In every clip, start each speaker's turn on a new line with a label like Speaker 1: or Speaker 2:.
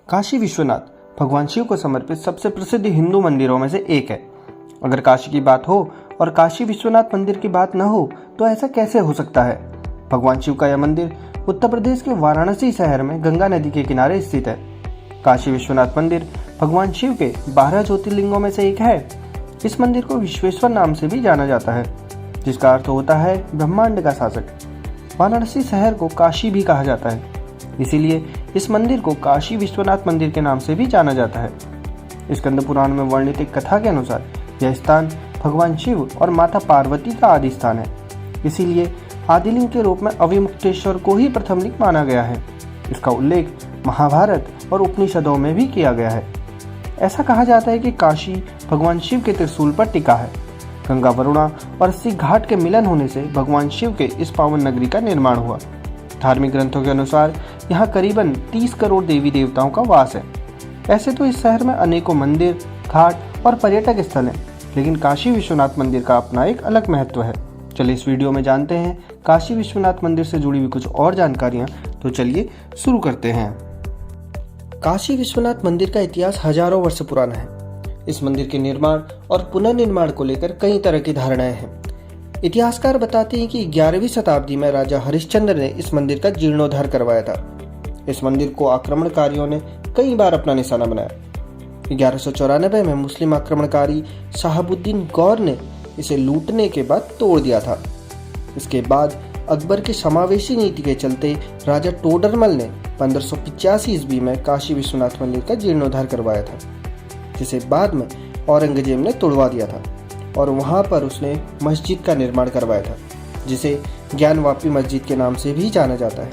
Speaker 1: काशी विश्वनाथ भगवान शिव को समर्पित सबसे प्रसिद्ध हिंदू मंदिरों में से एक है। अगर काशी की बात हो और काशी विश्वनाथ मंदिर की बात न हो तो ऐसा कैसे हो सकता है। भगवान शिव का यह मंदिर उत्तर प्रदेश के वाराणसी शहर में गंगा नदी के किनारे स्थित है। काशी विश्वनाथ मंदिर भगवान शिव के 12 ज्योतिर्लिंगों में से एक है। इस मंदिर को विश्वेश्वर नाम से भी जाना जाता है, जिसका अर्थ होता है ब्रह्मांड का शासक। वाराणसी शहर को काशी भी कहा जाता है, इसीलिए इस मंदिर को काशी विश्वनाथ मंदिर के नाम से भी जाना जाता है। स्कंद पुराण में वर्णित एक कथा के अनुसार यह स्थान भगवान शिव और माता पार्वती का आदि स्थान है, इसीलिए आदिलिंग के रूप में अविमुक्तेश्वर को ही प्रथम लिंग माना गया है। इसका उल्लेख महाभारत और उपनिषदों में भी किया गया है। ऐसा कहा जाता है कि काशी भगवान शिव के त्रिशूल पर टिका है। गंगा, वरुणा और अस्सी घाट के मिलन होने से भगवान शिव के इस पावन नगरी का निर्माण हुआ। धार्मिक ग्रंथों के अनुसार यहाँ करीबन 30 करोड़ देवी देवताओं का वास है। ऐसे तो इस शहर में अनेकों मंदिर, घाट और पर्यटक स्थल हैं, लेकिन काशी विश्वनाथ मंदिर का अपना एक अलग महत्व है। चलिए इस वीडियो में जानते हैं काशी विश्वनाथ मंदिर से जुड़ी हुई कुछ और जानकारियाँ। तो चलिए शुरू करते हैं। काशी विश्वनाथ मंदिर का इतिहास हजारों वर्ष पुराना है। इस मंदिर के निर्माण और पुनर्निर्माण को लेकर कई तरह की धारणाएं हैं। इतिहासकार बताते हैं कि 11वीं शताब्दी में राजा हरिश्चंद्र ने इस मंदिर का जीर्णोद्धार करवाया था। इस मंदिर को आक्रमणकारियों ने कई बार अपना निशाना बनाया। 1194 में मुस्लिम आक्रमणकारी शहाबुद्दीन गौर ने इसे लूटने के बाद तोड़ दिया था। इसके बाद अकबर की समावेशी नीति के चलते राजा टोडरमल ने 1585 ईस्वी में काशी विश्वनाथ मंदिर का जीर्णोद्धार करवाया था, जिसे बाद में औरंगजेब ने तोड़वा दिया था और वहां पर उसने मस्जिद का निर्माण करवाया था, जिसे ज्ञानवापी मस्जिद के नाम से भी जाना जाता है।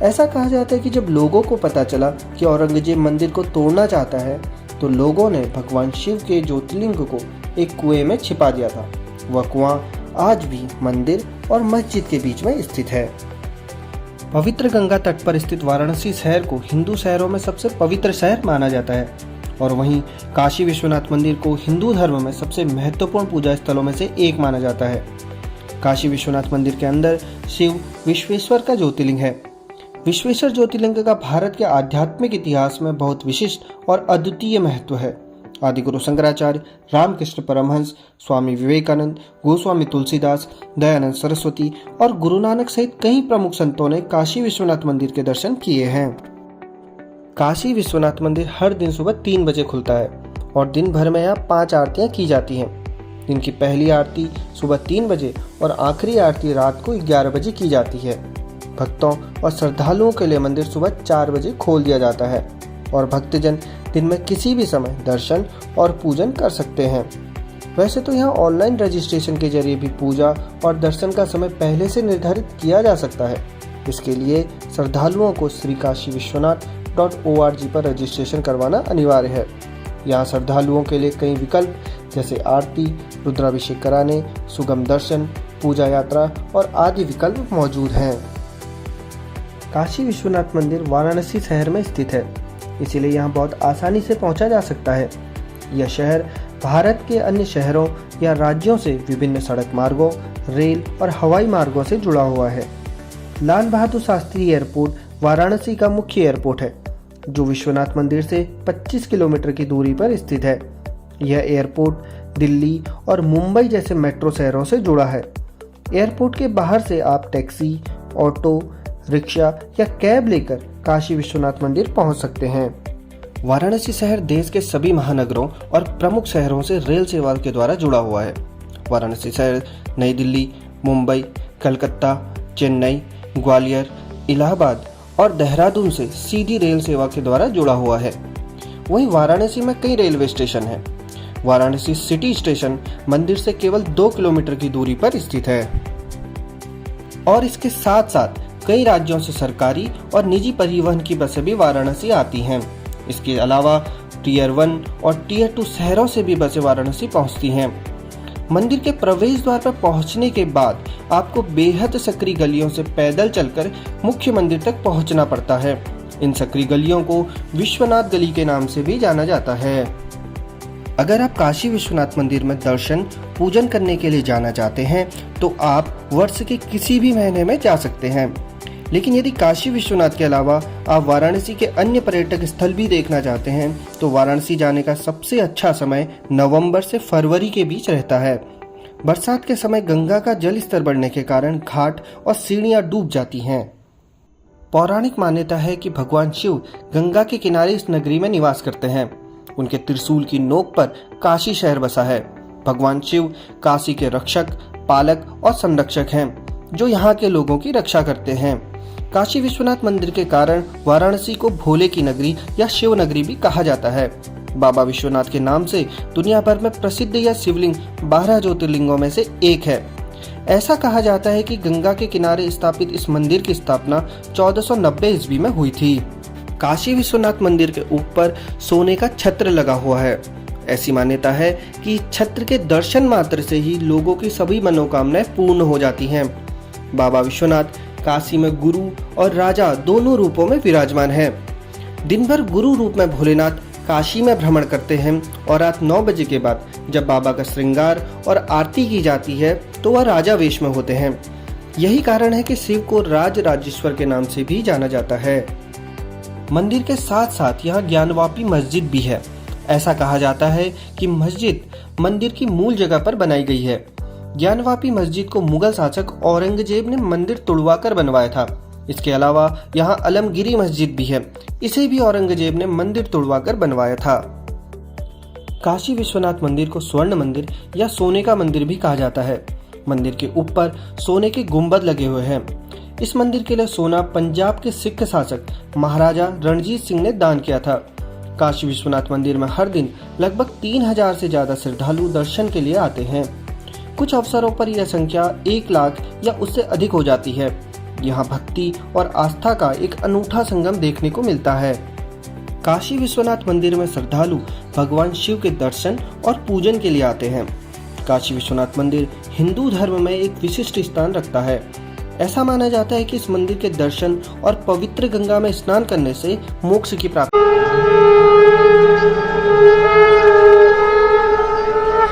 Speaker 1: ऐसा कहा जाता है कि जब लोगों को पता चला कि औरंगजेब मंदिर को तोड़ना चाहता है, तो लोगों ने भगवान शिव के ज्योतिर्लिंग को एक कुएं में छिपा दिया था। वह कुआं आज भी मंदिर और मस्जिद के बीच में स्थित है। पवित्र गंगा तट पर स्थित वाराणसी शहर को हिंदू शहरों में सबसे पवित्र शहर माना जाता है और वहीं काशी विश्वनाथ मंदिर को हिंदू धर्म में सबसे महत्वपूर्ण पूजा स्थलों में से एक माना जाता है। काशी विश्वनाथ मंदिर के अंदर शिव विश्वेश्वर का ज्योतिर्लिंग है। विश्वेश्वर ज्योतिर्लिंग का भारत के आध्यात्मिक इतिहास में बहुत विशिष्ट और अद्वितीय महत्व है। आदिगुरु शंकराचार्य, रामकृष्ण परमहंस, स्वामी विवेकानंद, गोस्वामी तुलसीदास, दयानंद सरस्वती और गुरु नानक सहित कई प्रमुख संतों ने काशी विश्वनाथ मंदिर के दर्शन किए हैं। काशी विश्वनाथ मंदिर हर दिन सुबह 3 बजे खुलता है और दिन भर में यहाँ 5 आरतियाँ की जाती हैं। दिन की पहली आरती सुबह 3 बजे और आखिरी आरती रात को 11 बजे की जाती है। भक्तों और श्रद्धालुओं के लिए मंदिर सुबह 4 बजे खोल दिया जाता है और भक्तजन दिन में किसी भी समय दर्शन और पूजन कर सकते हैं। वैसे तो यहाँ ऑनलाइन रजिस्ट्रेशन के जरिए भी पूजा और दर्शन का समय पहले से निर्धारित किया जा सकता है। इसके लिए श्रद्धालुओं को श्रीकाशीविश्वनाथ.org पर रजिस्ट्रेशन करवाना अनिवार्य है। यहाँ श्रद्धालुओं के लिए कई विकल्प जैसे आरती, रुद्राभिषेक कराने, सुगम दर्शन, पूजा यात्रा और आदि विकल्प मौजूद हैं। काशी विश्वनाथ मंदिर वाराणसी शहर में स्थित है, इसीलिए यहाँ बहुत आसानी से पहुँचा जा सकता है। यह शहर भारत के अन्य शहरों या राज्यों से विभिन्न सड़क मार्गों, रेल और हवाई मार्गों से जुड़ा हुआ है। लाल बहादुर शास्त्री एयरपोर्ट वाराणसी का मुख्य एयरपोर्ट है, जो विश्वनाथ मंदिर से 25 किलोमीटर की दूरी पर स्थित है। यह एयरपोर्ट दिल्ली और मुंबई जैसे मेट्रो शहरों से जुड़ा है। एयरपोर्ट के बाहर से आप टैक्सी, ऑटो, रिक्शा या कैब लेकर काशी विश्वनाथ मंदिर पहुंच सकते हैं। वाराणसी शहर देश के सभी महानगरों और प्रमुख शहरों से रेल सेवा के द्वारा जुड़ा हुआ है। वाराणसी शहर नई दिल्ली, मुंबई, कलकत्ता, चेन्नई, ग्वालियर, इलाहाबाद और देहरादून से सीधी रेल सेवा के द्वारा जुड़ा हुआ है। वहीं वाराणसी में कई रेलवे स्टेशन हैं। वाराणसी सिटी स्टेशन मंदिर से केवल 2 किलोमीटर की दूरी पर स्थित है और इसके साथ साथ कई राज्यों से सरकारी और निजी परिवहन की बसें भी वाराणसी आती हैं। इसके अलावा टियर 1 और टियर 2 शहरों से भी बसें वाराणसी पहुंचती हैं। मंदिर के प्रवेश द्वार पर पहुंचने के बाद आपको बेहद सकरी गलियों से पैदल चलकर मुख्य मंदिर तक पहुंचना पड़ता है। इन सकरी गलियों को विश्वनाथ गली के नाम से भी जाना जाता है। अगर आप काशी विश्वनाथ मंदिर में दर्शन पूजन करने के लिए जाना चाहते हैं तो आप वर्ष के किसी भी महीने में जा सकते हैं। लेकिन यदि काशी विश्वनाथ के अलावा आप वाराणसी के अन्य पर्यटक स्थल भी देखना चाहते हैं तो वाराणसी जाने का सबसे अच्छा समय नवंबर से फरवरी के बीच रहता है। बरसात के समय गंगा का जल स्तर बढ़ने के कारण घाट और सीढ़ियां डूब जाती हैं। पौराणिक मान्यता है कि भगवान शिव गंगा के किनारे इस नगरी में निवास करते हैं। उनके त्रिशूल की नोक पर काशी शहर बसा है। भगवान शिव काशी के रक्षक, पालक और संरक्षक हैं, जो यहाँ के लोगों की रक्षा करते हैं। काशी विश्वनाथ मंदिर के कारण वाराणसी को भोले की नगरी या शिव नगरी भी कहा जाता है। बाबा विश्वनाथ के नाम से दुनिया भर में प्रसिद्ध यह शिवलिंग 12 ज्योतिर्लिंगों में से एक है। ऐसा कहा जाता है कि गंगा के किनारे स्थापित इस मंदिर की स्थापना 1490 ईस्वी में हुई थी। काशी विश्वनाथ मंदिर के ऊपर सोने का छत्र लगा हुआ है। ऐसी मान्यता है कि छत्र के दर्शन मात्र से ही लोगों की सभी मनोकामनाएं पूर्ण हो जाती हैं। बाबा विश्वनाथ काशी में गुरु और राजा दोनों रूपों में विराजमान हैं। दिन भर गुरु रूप में भोलेनाथ काशी में भ्रमण करते हैं और रात 9 बजे के बाद जब बाबा का श्रृंगार और आरती की जाती है तो वह राजा वेश में होते हैं। यही कारण है कि शिव को राज राजेश्वर के नाम से भी जाना जाता है। मंदिर के साथ साथ यहाँ ज्ञानवापी मस्जिद भी है। ऐसा कहा जाता है कि मस्जिद मंदिर की मूल जगह पर बनाई गई है। ज्ञानवापी मस्जिद को मुगल शासक औरंगजेब ने मंदिर तुड़वाकर बनवाया था। इसके अलावा यहाँ अलमगिरी मस्जिद भी है। इसे भी औरंगजेब ने मंदिर तुड़वाकर बनवाया था। काशी विश्वनाथ मंदिर को स्वर्ण मंदिर या सोने का मंदिर भी कहा जाता है। मंदिर के ऊपर सोने के गुंबद लगे हुए हैं। इस मंदिर के लिए सोना पंजाब के सिख शासक महाराजा रणजीत सिंह ने दान किया था। काशी विश्वनाथ मंदिर में हर दिन लगभग 3000 से ज्यादा श्रद्धालु दर्शन के लिए आते हैं। कुछ अवसरों पर यह संख्या 1 लाख या उससे अधिक हो जाती है। यहाँ भक्ति और आस्था का एक अनूठा संगम देखने को मिलता है। काशी विश्वनाथ मंदिर में श्रद्धालु भगवान शिव के दर्शन और पूजन के लिए आते हैं। काशी विश्वनाथ मंदिर हिंदू धर्म में एक विशिष्ट स्थान रखता है। ऐसा माना जाता है कि इस मंदिर के दर्शन और पवित्र गंगा में स्नान करने से मोक्ष की प्राप्ति